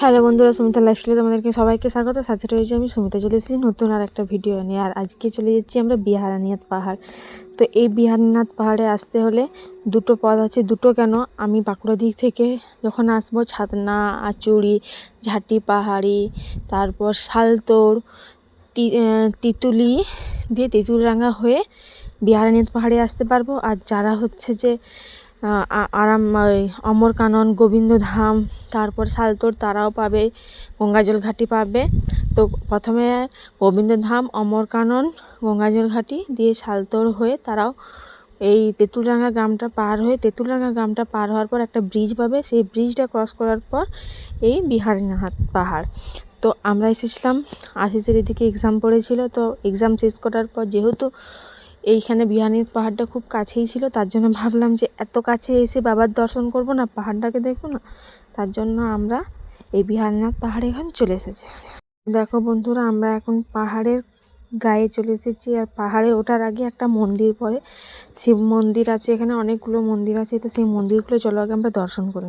Hello বন্ধুরা, সুমিতা লাইফস্টাইলে তোমাদেরকে সবাইকে স্বাগত। সাথে রয়েছে আমি সুমিতা, চলে এসেছি নতুন আর একটা ভিডিও নিয়ে। আর আজকে চলে যাচ্ছি আমরা বিহারানিয়াত পাহাড়। তো এই বিহারানিয়াত পাহাড়ে আসতে হলে দুটো পথ আছে। দুটো কেন, আমি বাঁকুড়া দিক থেকে যখন আসবো ছাতনা, আচুড়ি, ঝাঁটি পাহাড়ি, তারপর শালতোড়, তিতুলি দিয়ে তেঁতুলরাঙ্গা হয়ে বিহারানিয়াত পাহাড়ে আসতে পারবো। আর যারা হচ্ছে যে আরাম অমরকানন, গোবিন্দধাম, তারপর শালতোড়, তারাও পাবে, গঙ্গাজল ঘাটি পাবে। তো প্রথমে গোবিন্দধাম, অমরকানন, গঙ্গাজল ঘাটি দিয়ে শালতোড় হয়ে তারাও এই তেঁতুলরাঙ্গা গ্রামটা পার হয়ে, তেঁতুলরাঙ্গা গ্রামটা পার হওয়ার পর একটা ব্রিজ পাবে। সেই ব্রিজটা ক্রস করার পর এই বিহারানিয়াত পাহাড়। তো আমরা এসেছিলাম, আশিসের এদিকে এক্সাম পড়েছিল। তো এক্সাম শেষ করার পর যেহেতু এইখানে বিহারানিয়াত পাহাড়টা খুব কাছেই ছিল, তার জন্য ভাবলাম যে এত কাছে এসে বাবার দর্শন করব না, পাহাড়টাকে দেখব না, তার জন্য আমরা এই বিহারানিয়াত পাহাড়ে এখন চলে এসেছি। দেখো বন্ধুরা, আমরা এখন পাহাড়ের গায়ে চলে এসেছি। আর পাহাড়ে ওঠার আগে একটা মন্দির পড়ে, শিব মন্দির আছে এখানে, অনেকগুলো মন্দির আছে। তো সেই মন্দিরগুলো চলো আগে আমরা দর্শন করি।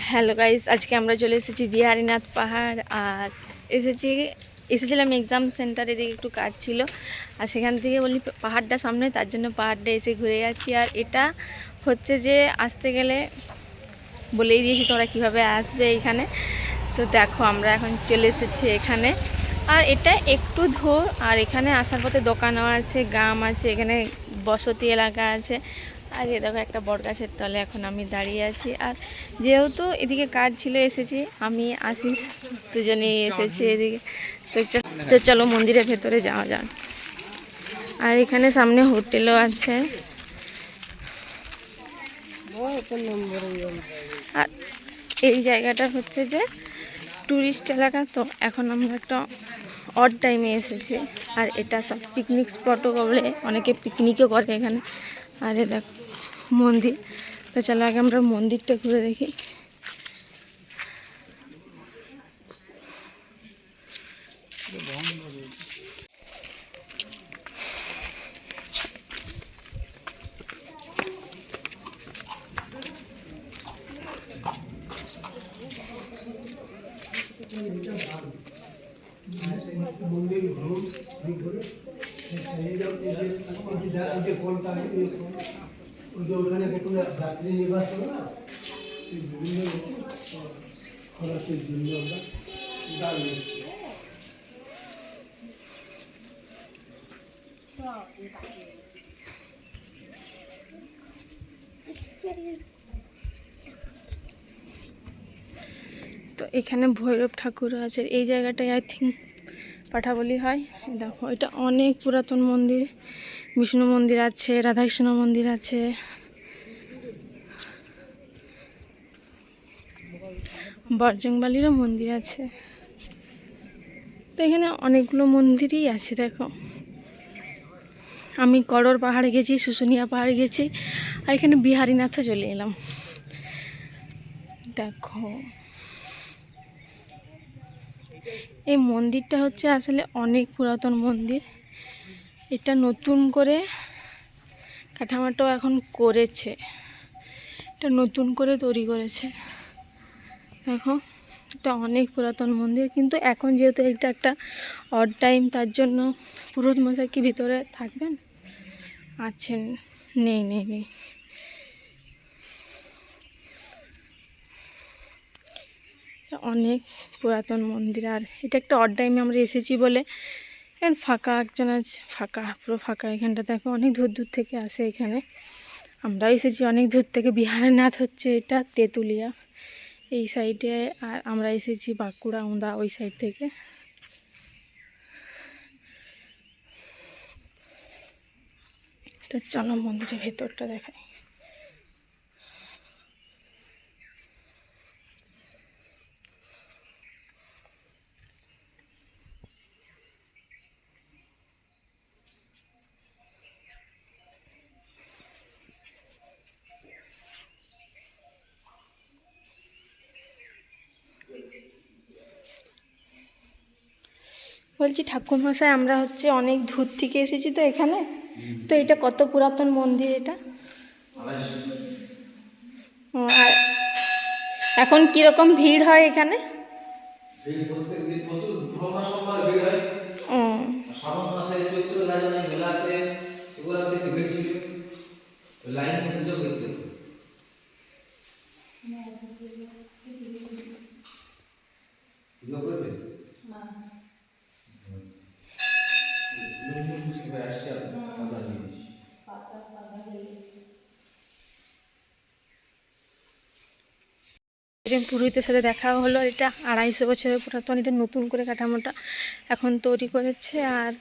হ্যালো গাইস, আজকে আমরা চলে এসেছি বিহারানিয়াত পাহাড়। আর এসেছিলাম এক্সাম সেন্টারে, দিকে একটু কাজ ছিল। আর সেখান থেকে বলি পাহাড়টা সামনে, তার জন্য পাহাড়টা এসে ঘুরে যাচ্ছি। আর এটা হচ্ছে যে আসতে গেলে বলেই দিয়েছি তোমরা কীভাবে আসবে এইখানে। তো দেখো আমরা এখন চলে এসেছি এখানে। আর এটা একটু দূর। আর এখানে আসার পথে দোকানও আছে, গ্রাম আছে, এখানে বসতি এলাকা আছে। আর এ দেখো একটা বট গাছের তলে এখন আমি দাঁড়িয়ে আছি। আর যেহেতু এদিকে কাজ ছিল এসেছি, আমি আশিস দুজনেই এসেছি এদিকে। তো চলো মন্দিরের ভেতরে যাওয়া যাক। আর এখানে সামনে হোটেলও আছে। আর এই জায়গাটা হচ্ছে যে ট্যুরিস্ট এলাকা। তো এখন আমরা একটা অড টাইমে এসেছি। আর এটা সব পিকনিক স্পটও বলে, অনেকে পিকনিকও করে এখানে। আর এ দেখ মন্দির। তো চলো আগে আমরা মন্দিরটা ঘুরে দেখি। তো এখানে ভৈরব ঠাকুরও আছে। এই জায়গাটায় আই থিঙ্ক পাঠাবলি হয়। দেখো এটা অনেক পুরাতন মন্দির। বিষ্ণু মন্দির আছে, রাধাকৃষ্ণ মন্দির আছে, বজরংবলীরও মন্দির আছে। তো এখানে অনেকগুলো মন্দিরই আছে। দেখো আমি করড় পাহাড়ে গেছি, শুশুনিয়া পাহাড়ে গেছি, আর এখানে বিহারানিয়াতে চলে এলাম। দেখো এই মন্দিরটা হচ্ছে আসলে অনেক পুরাতন মন্দির। এটা নতুন করে কাঠামোটা এখন করেছে, এটা নতুন করে তৈরি করেছে। দেখো এটা অনেক পুরাতন মন্দির, কিন্তু এখন যেহেতু এটা একটা অড টাইম, তার জন্য পুরোহিত মশাই কি ভিতরে থাকবেন? আছেন? নেই নেই নেই। অনেক পুরাতন মন্দির। আর এটা একটা অড টাইমে আমরা এসেছি বলে এখন ফাঁকা, একজন আছে, ফাঁকা, পুরো ফাঁকা। এখানটা দেখো অনেক দূর দূর থেকে আসে এখানে। আমরাও এসেছি অনেক দূর থেকে। বিহারানিয়াত হচ্ছে এটা তেঁতুলিয়া এই সাইডে, আর আমরা এসেছি বাঁকুড়া আমদা ওই সাইড থেকে। তো চলো মন্দিরের ভেতরটা দেখাই। বলছি ঠাকুরমশাই, আমরা হচ্ছে অনেক দূর থেকে এসেছি তো এখানে। তো এটা কত পুরাতন মন্দির এটা? আর এখন কীরকম ভিড় হয় এখানে? ও এটা পুরোহিতের সাথে দেখা হলো। এটা 250 বছরের পুরাতন, এটা নতুন করে কাঠামোটা এখন তৈরি করেছে। আর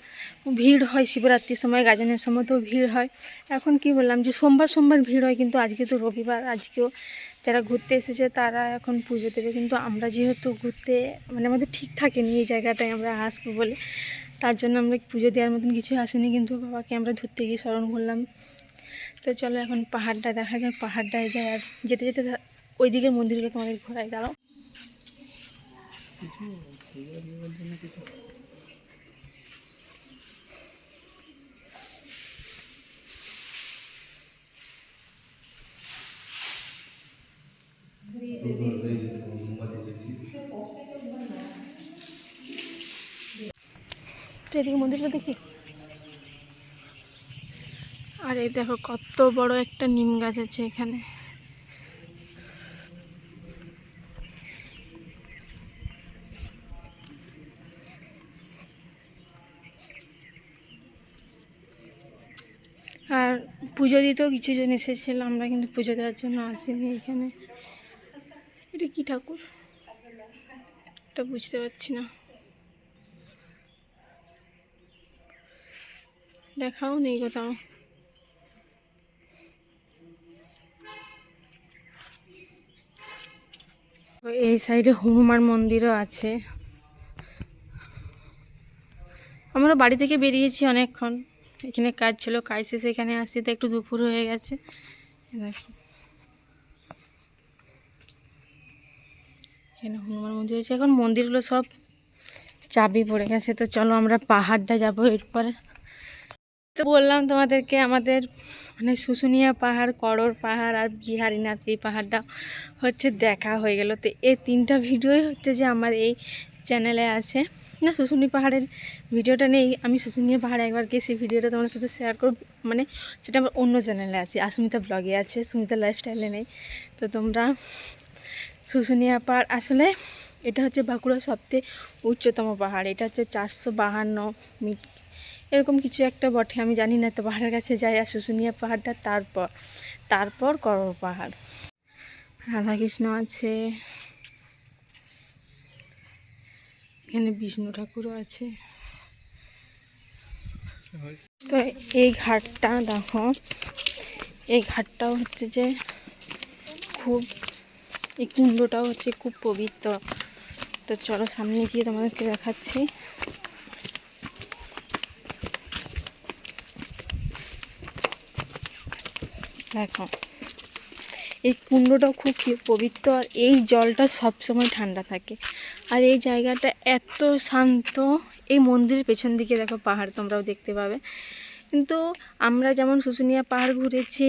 ভিড় হয় শিবরাত্রির সময়, গাজনের সময় তো ভিড় হয়। এখন কি বললাম যে সোমবার সোমবার ভিড় হয়, কিন্তু আজকে তো রবিবার, আজকেও যারা ঘুরতে এসেছে তারা এখন পুজো দেবে। কিন্তু আমরা যেহেতু ঘুরতে মানে আমাদের ঠিক থাকেনি এই জায়গাটায় আমরা আসবো বলে, তার জন্য আমরা পুজো দেওয়ার মতন কিছু আসেনি, কিন্তু বাবাকে আমরা ধরতে গিয়ে স্মরণ করলাম। তো চলো এখন পাহাড়টা দেখা যায়, পাহাড়টায় যায়। আর যেতে যেতে ওই দিকের মন্দিরগুলো তোমাদের ঘোরায়। দাঁড়াও, তো এদিকে মন্দিরটা দেখি। আর এই দেখো কত বড় একটা নিম গাছ আছে এখানে। আর পুজো দিতেও কিছু জন এসেছিল, আমরা কিন্তু পুজো দেওয়ার জন্য আসিনি এখানে। এটা কি ঠাকুর এটা বুঝতে পারছি না, দেখাও নেই কোথাও। এই সাইডে হনুমান মন্দিরও আছে। আমরা বাড়ি থেকে বেরিয়েছি অনেকক্ষণ, এখানে কাজ ছিল, কাজ শেষে এখানে আসছি, তো একটু দুপুর হয়ে গেছে। দেখো এখানে হনুমান মন্দির আছে। এখন মন্দিরগুলো সব চাবি পড়ে গেছে। তো চলো আমরা পাহাড়টা যাবো এরপরে। তো বললাম তোমাদেরকে আমাদের মানে শুশুনিয়া পাহাড়, করর পাহাড় আর বিহারীনাথ, এই পাহাড়টা হচ্ছে দেখা হয়ে গেল। তো এই 3টা ভিডিওই হচ্ছে যে আমার এই চ্যানেলে আছে। না, শুশুনি পাহাড়ের ভিডিওটা নেই, আমি শুশুনিয়া পাহাড়ে একবার গিয়ে সেই ভিডিওটা তোমাদের সাথে শেয়ার করব, মানে সেটা আমার অন্য চ্যানেলে আছে, আর সুমিতা ব্লগে আছে, সুমিতা লাইফস্টাইলে নেই। তো তোমরা শুশুনিয়া পাহাড়, আসলে এটা হচ্ছে বাঁকুড়ার সবথেকে উচ্চতম পাহাড়। এটা হচ্ছে 452 মিটার এরকম কিছু একটা বটে, আমি জানি না। তো পাহাড়ের কাছে যাই, আর শুশুনিয়া পাহাড়টা তারপর করর পাহাড়। রাধাকৃষ্ণ আছে এখানে, বিষ্ণু ঠাকুরও আছে। তো এই ঘাটটা দেখো, এই ঘাটটাও হচ্ছে যে খুব, এই কুণ্ডটাও হচ্ছে খুব পবিত্র। তো চলো সামনে গিয়ে তোমাদেরকে দেখাচ্ছি। দেখো এই কুণ্ডটাও খুব পবিত্র, আর এই জলটা সবসময় ঠান্ডা থাকে। আর এই জায়গাটা এত শান্ত। এই মন্দিরের পেছন দিকে দেখো পাহাড়, তোমরাও দেখতে পাবে। কিন্তু আমরা যেমন শুশুনিয়া পাহাড় ঘুরেছি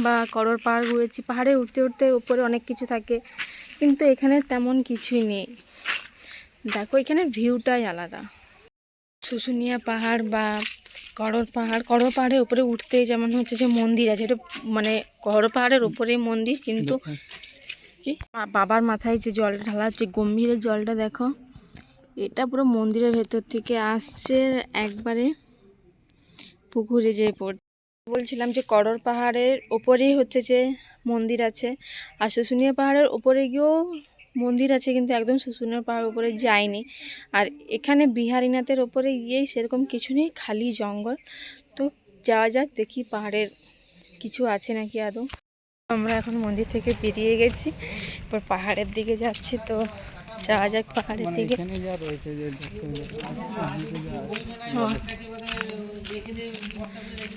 বা করর পাহাড় ঘুরেছি, পাহাড়ে উঠতে উঠতে উপরে অনেক কিছু থাকে, কিন্তু এখানে তেমন কিছুই নেই। দেখো এখানে ভিউটাই আলাদা। শুশুনিয়া পাহাড় বা করর পাহাড়ের উপরে উঠতে যেমন হচ্ছে যে মন্দির আছে, এটা মানে করর পাহাড়ের উপরে মন্দির, কিন্তু কি বাবার মাথায় যে জলটা ঢালা হচ্ছে, গম্ভীরের জলটা দেখো, এটা পুরো মন্দিরের ভেতর থেকে আসছে একবারে পুকুরে যেয়ে পড়ছে। বলছিলাম যে করর পাহাড়ের ওপরেই হচ্ছে যে মন্দির আছে, আর শুশুনিয়া পাহাড়ের ওপরে গিয়েও মন্দির আছে, কিন্তু একদম শুশুনিয়া পাহাড়ের ওপরে যায়নি। আর এখানে বিহারীনাথের ওপরে গিয়েই সেরকম কিছু নেই, খালি জঙ্গল। তো যাওয়া যাক, দেখি পাহাড়ের কিছু আছে নাকি আদৌ। আমরা এখন মন্দির থেকে বেরিয়ে গেছি, এবার পাহাড়ের দিকে যাচ্ছি। তো যাওয়া যাক পাহাড়ের দিকে।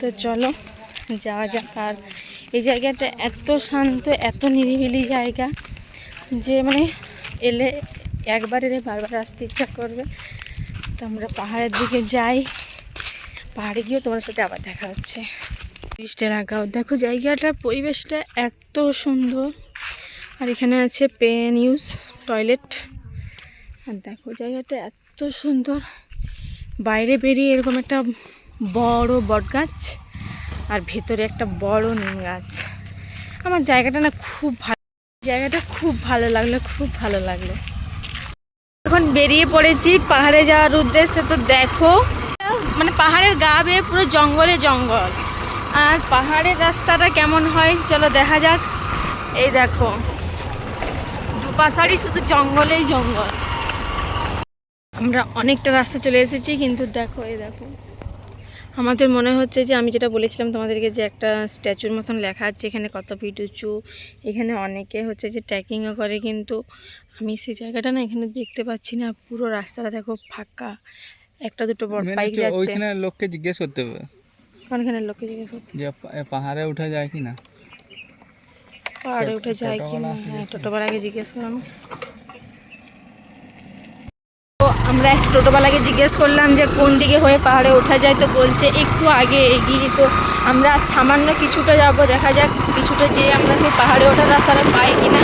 তো চলো যাওয়া যাক। আর এই জায়গাটা এত শান্ত, এত নিরিবিলি জায়গা যে মানে এলে একবার এলে বারবার আসতে ইচ্ছা করবে। তো আমরা পাহাড়ের দিকে যাই, পাহাড়ে গিয়েও তোমার সাথে আবার দেখা হচ্ছে। টুরিস্ট এলাকাও দেখো, জায়গাটার পরিবেশটা এত সুন্দর, আর এখানে আছে পেন ইউজ টয়লেট। আর দেখো জায়গাটা এত সুন্দর, বাইরে বেরিয়ে এরকম একটা বড় বট গাছ আর ভেতরে একটা বড় নিম গাছ। আমার জায়গাটা না খুব ভালো, জায়গাটা খুব ভালো লাগলো, খুব ভালো লাগলো। এখন বেরিয়ে পড়েছি পাহাড়ে যাওয়ার উদ্দেশ্যে। তো দেখো মানে পাহাড়ের গা বেয়ে পুরো জঙ্গলে জঙ্গল, আর পাহাড়ের রাস্তাটা কেমন হয় চলো দেখা যাক। এই দেখো দুপাশারই শুধু জঙ্গলেই জঙ্গল। আমরা অনেকটা রাস্তা চলে এসেছি, কিন্তু দেখো এই দেখো আমাদের মনে হচ্ছে যে আমি যেটা বলেছিলাম তোমাদেরকে যে একটা স্ট্যাচুর মতন লেখা আছে এখানে কত ফিট উঁচু। এখানে অনেকে হচ্ছে যে ট্রেকিংও করে, কিন্তু আমি সেই জায়গাটা না এখানে দেখতে পাচ্ছি না। পুরো রাস্তাটা দেখো ফাঁকা, একটা দুটো বড় বাইক যাচ্ছে। ওইখানে লোককে জিজ্ঞেস করতে হবে, কোনখানের লোককে জিজ্ঞেস করতে যে পাহাড়ে উঠা যায় কি না, পাহাড়ে উঠে যায় কি না। হ্যাঁ টোটোওয়ালাকে জিজ্ঞেস করলাম। তো আমরা একটা টোটোওয়ালাকে জিজ্ঞেস করলাম যে কোন দিকে হয়ে পাহাড়ে ওঠা যায়, তো বলছে একটু আগে এগিয়ে। তো আমরা সামান্য কিছুটা যাব, দেখা যাক কিছুটা যেয়ে আমরা সেই পাহাড়ে ওঠার রাস্তাটা পাই কিনা।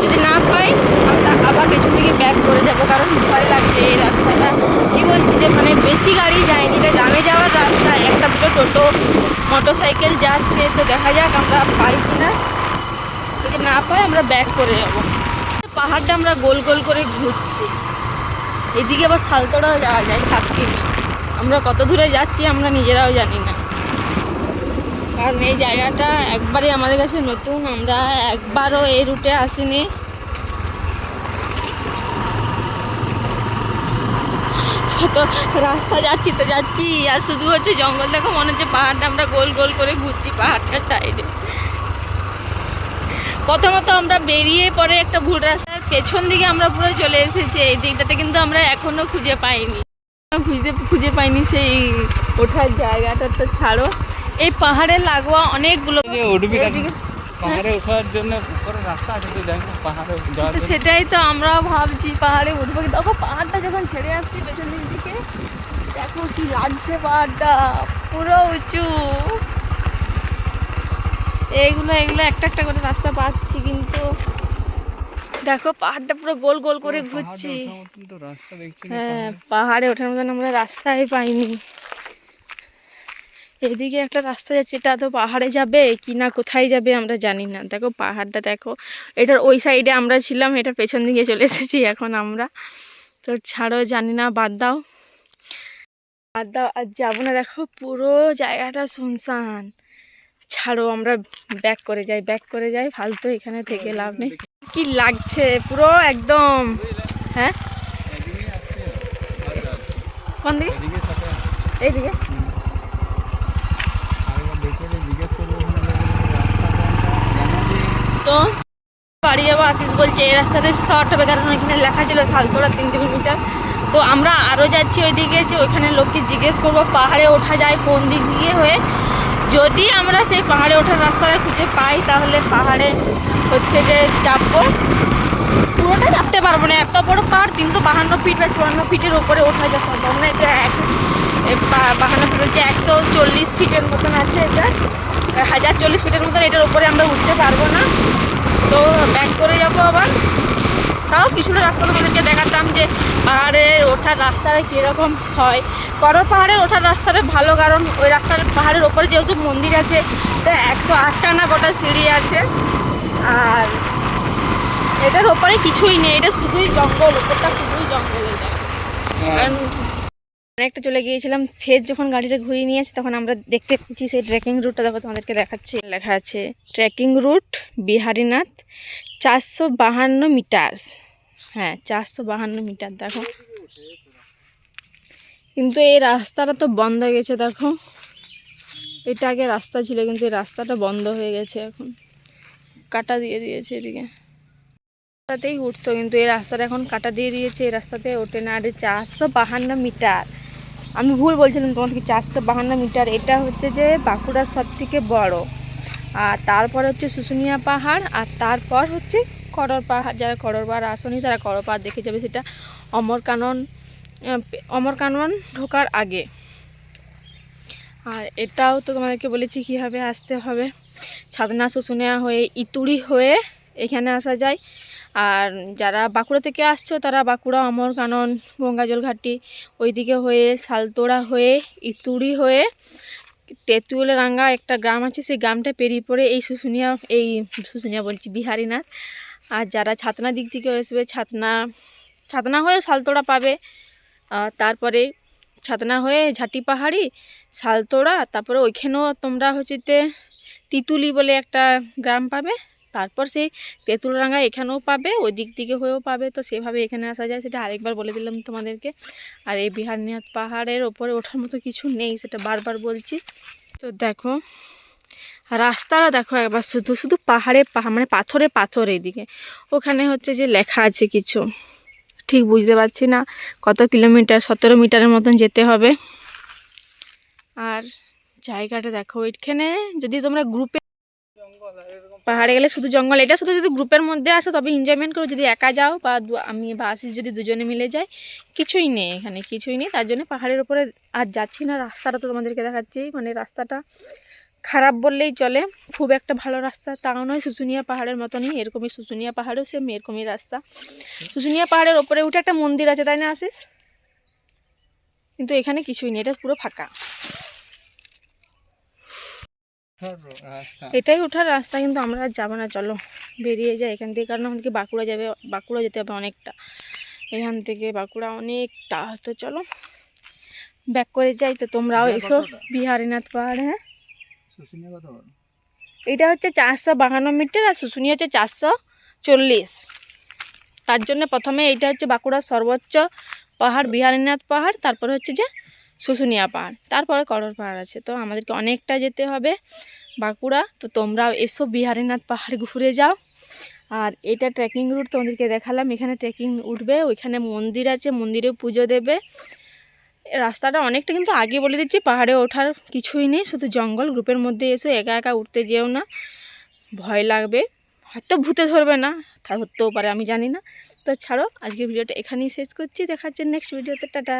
যদি না পাই আমরা আবার পেছন দিকে ব্যাক করে যাব, কারণ ভয় লাগছে এই রাস্তাটা। কি বলছি যে মানে বেশি গাড়ি যায়নি, এটা গ্রামে যাওয়ার রাস্তা, একটা দুটো টোটো মোটরসাইকেল যাচ্ছে। তো দেখা যাক আমরা পাই কিনা, যদি না পাই আমরা ব্যাক করে যাব। পাহাড়টা আমরা গোল গোল করে ঘুরছি, এদিকে আবার সালতোড়াও যাওয়া যায় 7 কিমি। আমরা কত দূরে যাচ্ছি আমরা নিজেরাও জানি না, কারণ এই জায়গাটা একবারই আমাদের কাছে নতুন, আমরা একবারও এই রুটে আসিনি। তো রাস্তা যাচ্ছি তো যাচ্ছি, আর শুধু হচ্ছে জঙ্গল। দেখো মনে হচ্ছে পাহাড়টা আমরা গোল গোল করে ঘুরছি পাহাড়টার সাইডে। প্রথমত আমরা বেরিয়ে পরে একটা ভুল রাস্তার পেছন দিকে আমরা পুরো চলে এসেছি, এই দিকটাতে কিন্তু আমরা এখনো খুঁজে পাইনি সেই ওঠার জায়গাটা। তো ছাড়ো, এই পাহাড়ে লাগোয়া অনেকগুলো পাহাড়ে ওঠার জন্য রাস্তা আছে, তো দেখো পাহাড়ে যাওয়ার। সেটাই তো আমরাও ভাবছি পাহাড়ে উঠবো, দেখো পাহাড়টা যখন ছেড়ে আসছি পেছন দিক থেকে দেখো কি লাগছে, পাহাড়টা পুরো উঁচু। এগুলো একটা একটা করে রাস্তা পাচ্ছি, কিন্তু দেখো পাহাড়টা পুরো গোল গোল করে ঘুরছি। হ্যাঁ পাহাড়ে ওঠার মতন আমরা রাস্তাই পাইনি। এদিকে একটা রাস্তা যাচ্ছে, এটা তো পাহাড়ে যাবে কি না কোথায় যাবে আমরা জানি না। দেখো পাহাড়টা দেখো, এটার ওই সাইডে আমরা ছিলাম, এটার পেছন দিকে চলে এসেছি এখন আমরা। তো ছাড়ো, জানি না, বাদ দাও আর যাবো না। দেখো পুরো জায়গাটা শুনশান, ছাড়ো আমরা ব্যাক করে যাই, ফালতু এখানে থেকে লাভ নেই। কি লাগছে পুরো একদম। হ্যাঁ কোন দিকে? এইদিকে। তো বাড়ি যাবো, আশিস বলছে এই রাস্তাটা শর্ট হবে, কারণ ওইখানে লেখা ছিল সালতোড়া 3 কিলোমিটার। তো আমরা আরও যাচ্ছি ওইদিকে, যে ওইখানে লোককে জিজ্ঞেস করবো পাহাড়ে ওঠা যায় কোন দিক দিয়ে হয়ে। যদি আমরা সেই পাহাড়ে ওঠার রাস্তাটা খুঁজে পাই তাহলে পাহাড়ে হচ্ছে যে চাপবো। পুরোটা চাপতে পারবো না, এত বড় পাহাড়, 352 ফিট বা 54 ফিটের ওপরে ওঠা যা সম্ভব না। এটা 152 ফিট হচ্ছে 140 ফিটের মতন আছে, এটা 1040 ফিটের মতন, এটার উপরে আমরা উঠতে পারবো না। তো ব্যাক করে যাবো আবার। তাও কিছুটা রাস্তা তোমাদেরকে দেখাতাম যে পাহাড়ের ওঠার রাস্তাটা কীরকম হয়। করো পাহাড়ের ওঠার রাস্তাটা ভালো, কারণ ওই রাস্তার পাহাড়ের ওপরে যেহেতু মন্দির আছে, তো 108টা না গোটা সিঁড়ি আছে। আর এটার ওপরে কিছুই নেই, এটা শুধুই জঙ্গল, ওপরটা শুধুই জঙ্গল। এটা কারণ অনেকটা চলে গিয়েছিলাম, ফের যখন গাড়িটা ঘুরিয়ে নিয়ে আসি তখন আমরা দেখতে পেয়েছি সেই ট্রেকিং রুটটা। দেখো তোমাদেরকে দেখাচ্ছি, লেখা আছে ট্রেকিং রুট বিহারীনাথ 452 মিটার। হ্যাঁ 452 মিটার। দেখো কিন্তু এই রাস্তাটা তো বন্ধ হয়ে গেছে। দেখো এটা আগে রাস্তা ছিল, কিন্তু এই রাস্তাটা বন্ধ হয়ে গেছে, এখন কাটা দিয়ে দিয়েছে। এদিকে রাস্তাতেই উঠতো, কিন্তু এই রাস্তাটা এখন কাটা দিয়ে দিয়েছে, এই রাস্তাতে ওঠে না। আর 452 মিটার, আমি ভুল বলছিলাম তোমাদেরকে, 452 মিটার। এটা হচ্ছে যে বাঁকুড়ার সব থেকে বড়। আর তারপর হচ্ছে শুশুনিয়া পাহাড়, আর তারপর হচ্ছে করর পাহাড়। যারা করর পাহাড় আসেনি তারা করর পাহাড় দেখে যাবে, সেটা অমরকানন ঢোকার আগে। আর এটাও তো তোমাদেরকে বলেছি কীভাবে আসতে হবে, ছাদনা শুশুনিয়া হয়ে ইতুড়ি হয়ে এখানে আসা যায়। আর যারা বাঁকুড়া থেকে আসছো তারা বাঁকুড়া অমরকানন গঙ্গাজল ঘাটি ওইদিকে হয়ে শালতোড়া হয়ে ইতুড়ি হয়ে তেঁতুলরাঙ্গা একটা গ্রাম আছে, সেই গ্রামটা পেরিয়ে পড়ে এই শুশুনিয়া বলছি বিহারীনাথ। আর যারা ছাতনা দিক থেকে আসবে ছাতনা হয়ে শালতোড়া পাবে। আর তারপরে ছাতনা হয়ে ঝাঁটি পাহাড়ি শালতোড়া, তারপরে ওইখানেও তোমরা হচ্ছে তিতুলি বলে একটা গ্রাম পাবে। তারপর সেই তেঁতুলরাঙ্গা এখানেও পাবে, ওই দিক থেকে হয়েও পাবে। তো সেভাবে এখানে আসা যায়, সেটা আরেকবার বলে দিলাম তোমাদেরকে। আর এই বিহারীনাথ পাহাড়ের ওপরে ওঠার মতো কিছু নেই, সেটা বারবার বলছি। তো দেখো রাস্তাটা দেখো একবার, শুধু শুধু পাহাড়ে মানে পাথরে পাথর। এইদিকে ওখানে হচ্ছে যে লেখা আছে কিছু, ঠিক বুঝতে পারছি না কত কিলোমিটার, 17 মিটারের মতন যেতে হবে। আর জায়গাটা দেখো, এখানে যদি তোমরা গ্রুপে পাহাড়ে গেলে শুধু জঙ্গল, এটা শুধু যদি গ্রুপের মধ্যে আসো তবে এনজয়মেন্ট করো। যদি একা যাও বা আমি বা আশিস যদি দুজনে মিলে যাই, কিছুই নেই এখানে, কিছুই নেই। তার জন্য পাহাড়ের উপরে আর যাচ্ছি না। রাস্তাটা তো তোমাদেরকে দেখাচ্ছি, মানে রাস্তাটা খারাপ বললেই চলে, খুব একটা ভালো রাস্তা তাও নয়। শুশুনিয়া পাহাড়ের মতনই, এরকমই শুশুনিয়া পাহাড়েও সেম এরকমই রাস্তা। শুশুনিয়া পাহাড়ের ওপরে উঠে একটা মন্দির আছে, তাই না আশিস? কিন্তু এখানে কিছুই নেই, এটা পুরো ফাঁকা। এটাই ওঠার রাস্তা, কিন্তু আমরা আর যাবো না, চলো বেরিয়ে যাই এখান থেকে। কারণ আমাদেরকে বাঁকুড়া যেতে হবে অনেকটা, এখান থেকে বাঁকুড়া অনেকটা। তো চলো ব্যাক করে যাই। তো তোমরাও এসো বিহারীনাথ পাহাড়। হ্যাঁ, এটা হচ্ছে 452 মিটার আর শুশুনিয়া হচ্ছে 440। তার জন্য প্রথমে এইটা হচ্ছে বাঁকুড়ার সর্বোচ্চ পাহাড় বিহারীনাথ পাহাড়, তারপরে হচ্ছে যে শুশুনিয়া পাহাড়, তারপরে করর পাহাড় আছে। তো আমাদেরকে অনেকটা যেতে হবে বাঁকুড়া। তো তোমরাও এসো বিহারীনাথ পাহাড় ঘুরে যাও। আর এটা ট্রেকিং রুট তোমাদেরকে দেখালাম, এখানে ট্রেকিং উঠবে, ওইখানে মন্দির আছে, মন্দিরে পুজো দেবে। রাস্তাটা অনেকটা, কিন্তু আগে বলে দিচ্ছি পাহাড়ে ওঠার কিছুই নেই, শুধু জঙ্গল। গ্রুপের মধ্যে এসো, একা একা উঠতে যেও না, ভয় লাগবে, হয়তো ভূতে ধরবে না, তা ধরতেও পারে, আমি জানি না। তো ছাড়ো, আজকের ভিডিওটা এখানেই শেষ করছি, দেখা হচ্ছে নেক্সট ভিডিওতে, টাটা।